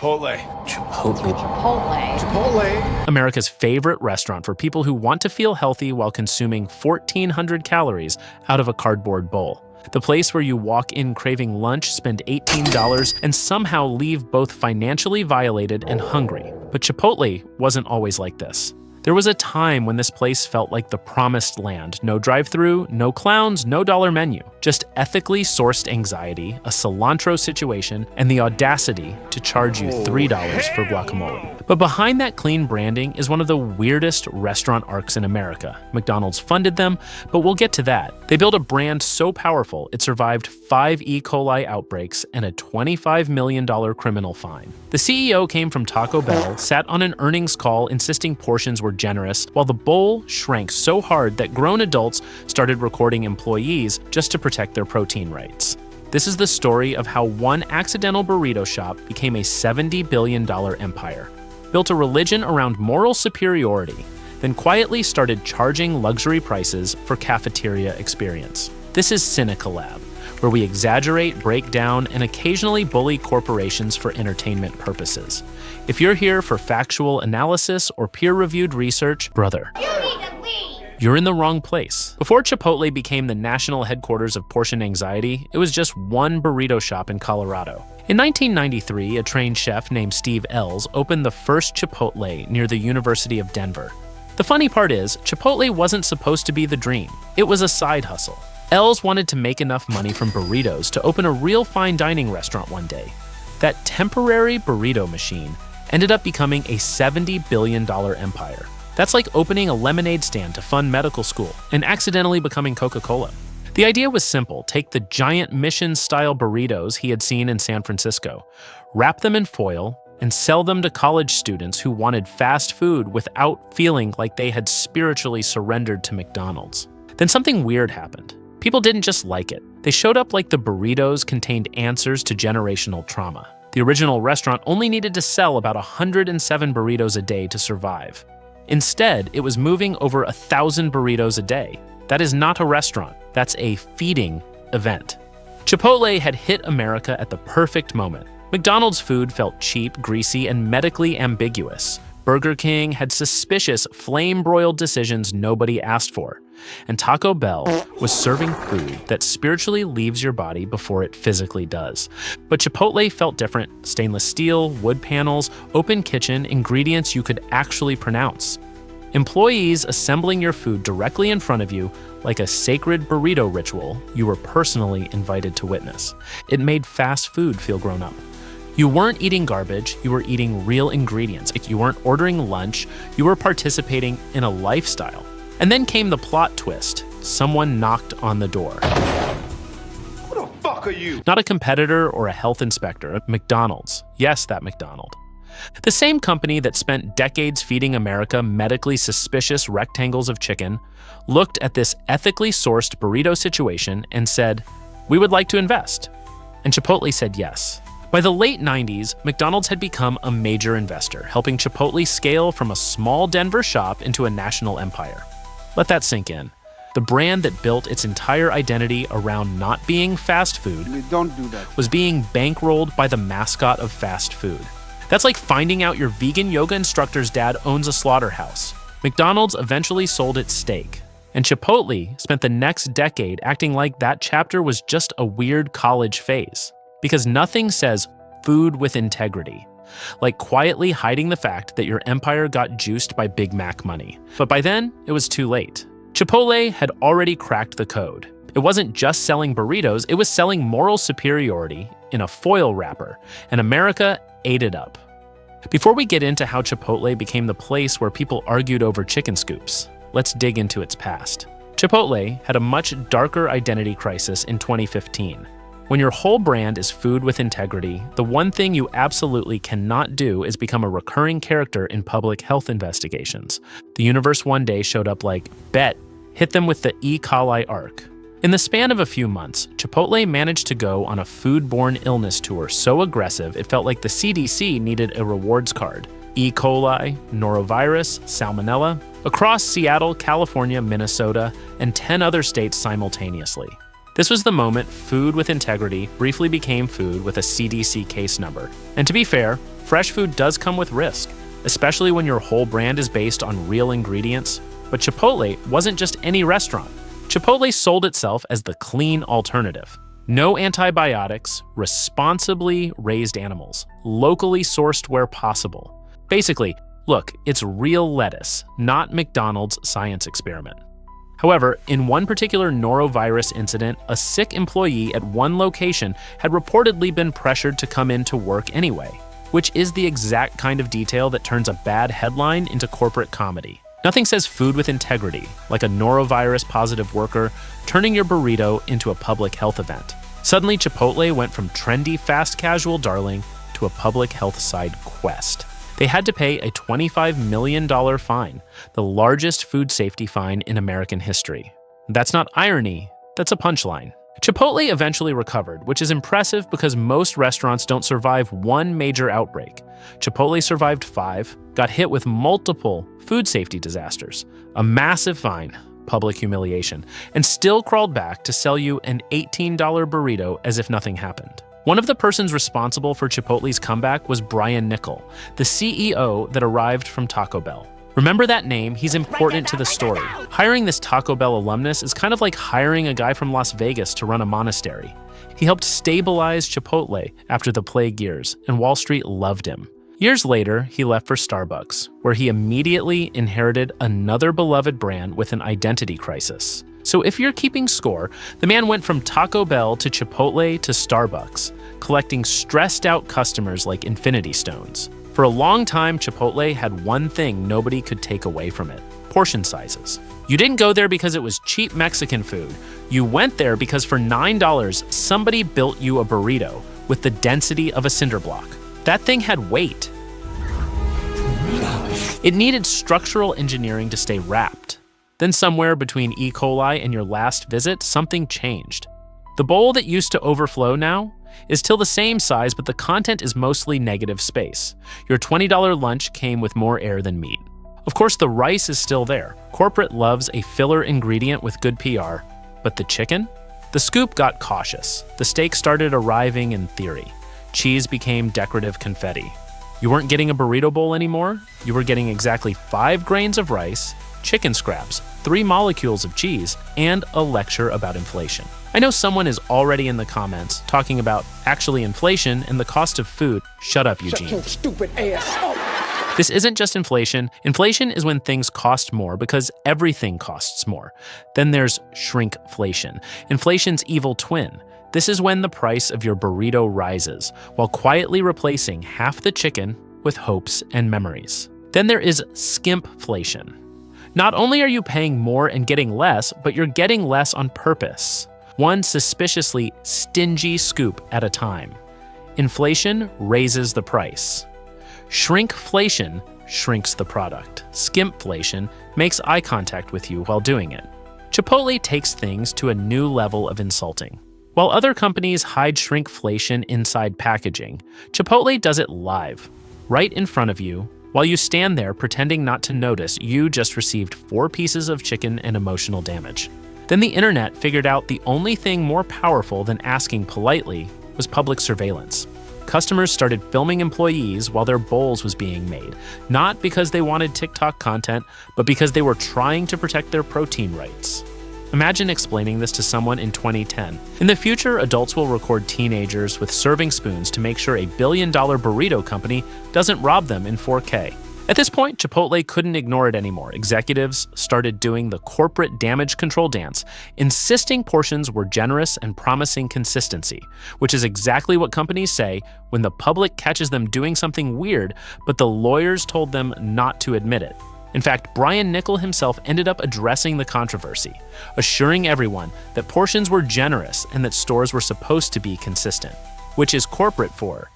Chipotle. America's favorite restaurant for people who want to feel healthy while consuming 1,400 calories out of a cardboard bowl. The place where you walk in craving lunch, spend $18, and somehow leave both financially violated and hungry. But Chipotle wasn't always like this. There was a time when this place felt like the promised land. No drive-thru, no clowns, no dollar menu. Just ethically sourced anxiety, a cilantro situation, and the audacity to charge you $3 for guacamole. But behind that clean branding is one of the weirdest restaurant arcs in America. McDonald's funded them, but we'll get to that. They built a brand so powerful it survived 5 E. coli outbreaks and a $25 million criminal fine. The CEO came from Taco Bell, sat on an earnings call insisting portions were generous, while the bowl shrank so hard that grown adults started recording employees just to protect their protein rights. This is the story of how one accidental burrito shop became a $70 billion empire, built a religion around moral superiority, then quietly started charging luxury prices for cafeteria experience. This is CynicaLab, where we exaggerate, break down, and occasionally bully corporations for entertainment purposes. If you're here for factual analysis or peer-reviewed research, brother, you're in the wrong place. Before Chipotle became the national headquarters of portion anxiety, it was just one burrito shop in Colorado. In 1993, a trained chef named Steve Ells opened the first Chipotle near the University of Denver. The funny part is, Chipotle wasn't supposed to be the dream. It was a side hustle. Ells wanted to make enough money from burritos to open a real fine dining restaurant one day. That temporary burrito machine ended up becoming a $70 billion empire. That's like opening a lemonade stand to fund medical school and accidentally becoming Coca-Cola. The idea was simple: take the giant mission-style burritos he had seen in San Francisco, wrap them in foil, and sell them to college students who wanted fast food without feeling like they had spiritually surrendered to McDonald's. Then something weird happened. People didn't just like it. They showed up like the burritos contained answers to generational trauma. The original restaurant only needed to sell about 107 burritos a day to survive. Instead, it was moving over 1,000 burritos a day. That is not a restaurant. That's a feeding event. Chipotle had hit America at the perfect moment. McDonald's food felt cheap, greasy, and medically ambiguous. Burger King had suspicious, flame-broiled decisions nobody asked for. And Taco Bell was serving food that spiritually leaves your body before it physically does. But Chipotle felt different: stainless steel, wood panels, open kitchen, ingredients you could actually pronounce. Employees assembling your food directly in front of you like a sacred burrito ritual you were personally invited to witness. It made fast food feel grown up. You weren't eating garbage, you were eating real ingredients. You weren't ordering lunch, you were participating in a lifestyle. And then came the plot twist. Someone knocked on the door. Who the fuck are you? Not a competitor or a health inspector, McDonald's. Yes, that McDonald. The same company that spent decades feeding America medically suspicious rectangles of chicken looked at this ethically sourced burrito situation and said, "We would like to invest." And Chipotle said yes. By the late 90s, McDonald's had become a major investor, helping Chipotle scale from a small Denver shop into a national empire. Let that sink in. The brand that built its entire identity around not being fast food was being bankrolled by the mascot of fast food. That's like finding out your vegan yoga instructor's dad owns a slaughterhouse. McDonald's eventually sold its stake, and Chipotle spent the next decade acting like that chapter was just a weird college phase. Because nothing says food with integrity like quietly hiding the fact that your empire got juiced by Big Mac money. But by then, it was too late. Chipotle had already cracked the code. It wasn't just selling burritos, it was selling moral superiority in a foil wrapper, and America ate it up. Before we get into how Chipotle became the place where people argued over chicken scoops, let's dig into its past. Chipotle had a much darker identity crisis in 2015. When your whole brand is food with integrity, the one thing you absolutely cannot do is become a recurring character in public health investigations. The universe one day showed up like, bet, hit them with the E. coli arc. In the span of a few months, Chipotle managed to go on a foodborne illness tour so aggressive it felt like the CDC needed a rewards card. E. coli, norovirus, salmonella, across Seattle, California, Minnesota, and 10 other states simultaneously. This was the moment food with integrity briefly became food with a CDC case number. And to be fair, fresh food does come with risk, especially when your whole brand is based on real ingredients. But Chipotle wasn't just any restaurant. Chipotle sold itself as the clean alternative. No antibiotics, responsibly raised animals, locally sourced where possible. Basically, look, it's real lettuce, not McDonald's science experiment. However, in one particular norovirus incident, a sick employee at one location had reportedly been pressured to come in to work anyway, which is the exact kind of detail that turns a bad headline into corporate comedy. Nothing says food with integrity, like a norovirus-positive worker turning your burrito into a public health event. Suddenly, Chipotle went from trendy fast casual darling to a public health side quest. They had to pay a $25 million fine, the largest food safety fine in American history. That's not irony, that's a punchline. Chipotle eventually recovered, which is impressive because most restaurants don't survive one major outbreak. Chipotle survived 5, got hit with multiple food safety disasters, a massive fine, public humiliation, and still crawled back to sell you an $18 burrito as if nothing happened. One of the persons responsible for Chipotle's comeback was Brian Niccol, the CEO that arrived from Taco Bell. Remember that name, he's important to the story. Hiring this Taco Bell alumnus is kind of like hiring a guy from Las Vegas to run a monastery. He helped stabilize Chipotle after the plague years, and Wall Street loved him. Years later, he left for Starbucks, where he immediately inherited another beloved brand with an identity crisis. So if you're keeping score, the man went from Taco Bell to Chipotle to Starbucks, collecting stressed-out customers like infinity stones. For a long time, Chipotle had one thing nobody could take away from it: portion sizes. You didn't go there because it was cheap Mexican food. You went there because for $9, somebody built you a burrito with the density of a cinder block. That thing had weight. It needed structural engineering to stay wrapped. Then somewhere between E. coli and your last visit, something changed. The bowl that used to overflow now is still the same size, but the content is mostly negative space. Your $20 lunch came with more air than meat. Of course, the rice is still there. Corporate loves a filler ingredient with good PR. But the chicken? The scoop got cautious. The steak started arriving in theory. Cheese became decorative confetti. You weren't getting a burrito bowl anymore. You were getting exactly 5 grains of rice, chicken scraps, 3 molecules of cheese, and a lecture about inflation. I know someone is already in the comments talking about actually inflation and the cost of food. Shut up, Eugene. Shut your stupid ass up. This isn't just inflation. Inflation is when things cost more because everything costs more. Then there's shrinkflation, inflation's evil twin. This is when the price of your burrito rises, while quietly replacing half the chicken with hopes and memories. Then there is skimpflation. Not only are you paying more and getting less, but you're getting less on purpose. One suspiciously stingy scoop at a time. Inflation raises the price. Shrinkflation shrinks the product. Skimpflation makes eye contact with you while doing it. Chipotle takes things to a new level of insulting. While other companies hide shrinkflation inside packaging, Chipotle does it live, right in front of you, while you stand there pretending not to notice you just received 4 pieces of chicken and emotional damage. Then the internet figured out the only thing more powerful than asking politely was public surveillance. Customers started filming employees while their bowls was being made, not because they wanted TikTok content, but because they were trying to protect their protein rights. Imagine explaining this to someone in 2010. In the future, adults will record teenagers with serving spoons to make sure a billion-dollar burrito company doesn't rob them in 4K. At this point, Chipotle couldn't ignore it anymore. Executives started doing the corporate damage control dance, insisting portions were generous and promising consistency, which is exactly what companies say when the public catches them doing something weird, but the lawyers told them not to admit it. In fact, Brian Niccol himself ended up addressing the controversy, assuring everyone that portions were generous and that stores were supposed to be consistent, which is corporate for,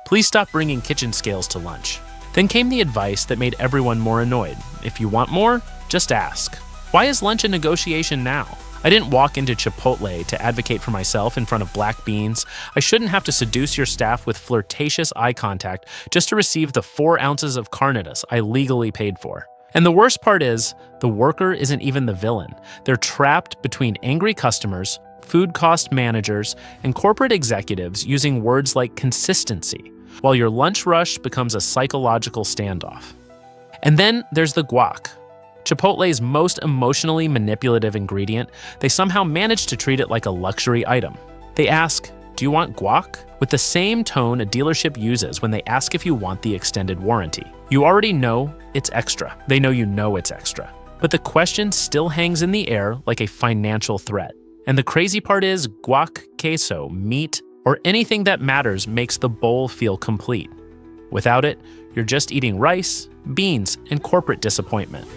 please stop bringing kitchen scales to lunch. Then came the advice that made everyone more annoyed. If you want more, just ask. Why is lunch a negotiation now? I didn't walk into Chipotle to advocate for myself in front of black beans. I shouldn't have to seduce your staff with flirtatious eye contact just to receive the 4 ounces of carnitas I legally paid for. And the worst part is, the worker isn't even the villain. They're trapped between angry customers, food cost managers, and corporate executives using words like consistency. while your lunch rush becomes a psychological standoff. And then there's the guac. Chipotle's most emotionally manipulative ingredient, they somehow manage to treat it like a luxury item. They ask, "Do you want guac?" with the same tone a dealership uses when they ask if you want the extended warranty. You already know it's extra. They know you know it's extra. But the question still hangs in the air like a financial threat. And the crazy part is guac, queso, meat, or anything that matters makes the bowl feel complete. Without it, you're just eating rice, beans, and corporate disappointment.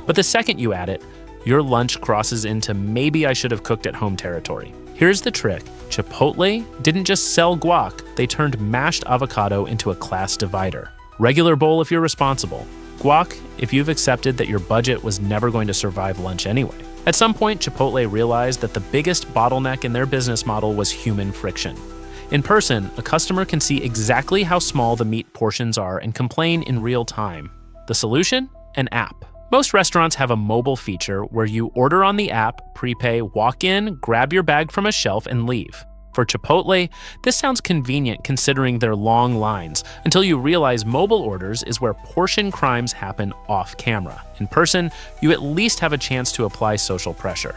But the second you add it, your lunch crosses into maybe I should have cooked at home territory. Here's the trick. Chipotle didn't just sell guac, they turned mashed avocado into a class divider. Regular bowl if you're responsible. Guac if you've accepted that your budget was never going to survive lunch anyway. At some point, Chipotle realized that the biggest bottleneck in their business model was human friction. In person, a customer can see exactly how small the meat portions are and complain in real time. The solution? An app. Most restaurants have a mobile feature where you order on the app, prepay, walk in, grab your bag from a shelf, and leave. For Chipotle, this sounds convenient considering their long lines, until you realize mobile orders is where portion crimes happen off camera. In person, you at least have a chance to apply social pressure.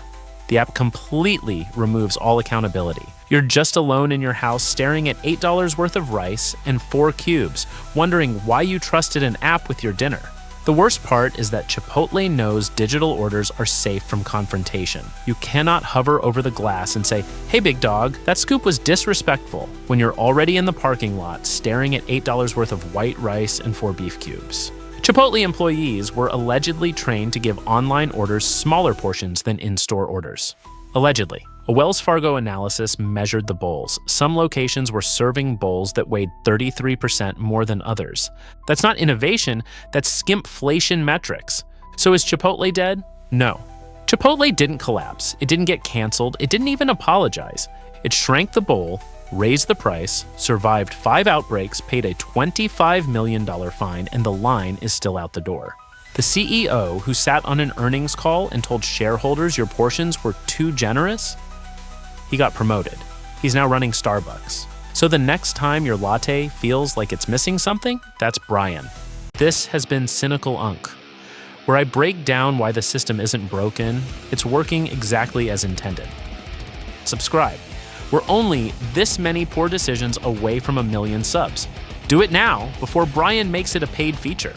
The app completely removes all accountability. You're just alone in your house staring at $8 worth of rice and 4 cubes, wondering why you trusted an app with your dinner. The worst part is that Chipotle knows digital orders are safe from confrontation. You cannot hover over the glass and say, "Hey big dog, that scoop was disrespectful," when you're already in the parking lot staring at $8 worth of white rice and 4 beef cubes. Chipotle employees were allegedly trained to give online orders smaller portions than in-store orders. Allegedly. A Wells Fargo analysis measured the bowls. Some locations were serving bowls that weighed 33% more than others. That's not innovation, that's skimpflation metrics. So is Chipotle dead? No. Chipotle didn't collapse. It didn't get canceled. It didn't even apologize. It shrank the bowl, raised the price, survived 5 outbreaks, paid a $25 million fine, and the line is still out the door. The CEO who sat on an earnings call and told shareholders your portions were too generous, he got promoted. He's now running Starbucks. So the next time your latte feels like it's missing something, that's Brian. This has been Cynical Unk, where I break down why the system isn't broken, it's working exactly as intended. Subscribe. We're only this many poor decisions away from 1 million subs. Do it now before Brian makes it a paid feature.